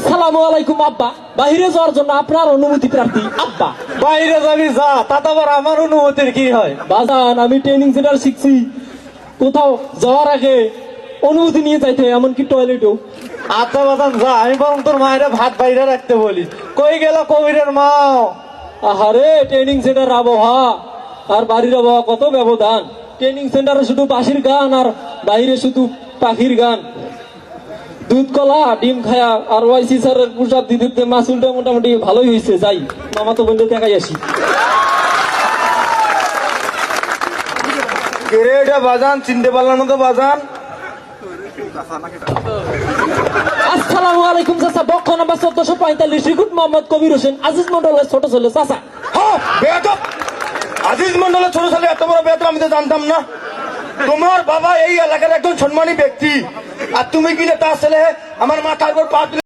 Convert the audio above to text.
আসসালামু আলাইকুম আব্বা। বাইরে যাওয়ার জন্য আপনার অনুমতি প্রার্থী আব্বা। বাইরে যাবি যা, তাতে আবার আমার অনুমতির কি হয়? বাজান আমি ট্রেনিং সেন্টার শিখছি, কোথাও যাওয়ার আগে অনুমতি নিয়ে যাইতে, এমনকি টয়লেটেও। আচ্ছা বাদাম যা, আমি বরং তোর মায়ের ভাত বাইরে রাখতে বলি। কই গেল কবিরের মা? আহারে ট্রেনিং সেন্টার আবহাওয়া আর বাড়ির আবহাওয়া কত ব্যবধান। ট্রেনিং সেন্টারে শুধু বাঁশির গান আর বাইরে শুধু পাখির গান। দুধ কলা ডিম খায়া আর ওয়াইসি স্যারের প্রসাদ দিতে মাসুলটা মোটামুটি ভালোই হয়েছে। যাই মামা তো বন্ধু দেখাই আসি। এটা বাজান চিনতে পারলাম না তো বাজান। আসসালামু আলাইকুম চাচা। বক্ষ নাম্বার 1445, রিক্রুট মোহাম্মদ কবির হোসেন, আজিজ মন্ডলের ছোট ছেলে চাচা। আজিজ মন্ডলের ছোট ছেলে এত বড় বেয়াদব আমি তো জানতাম না। তোমার বাবা এই এলাকার একজন সম্মানী ব্যক্তি, আর তুমি কিনা তার ছেলে আমার মাথার উপর পা তুলে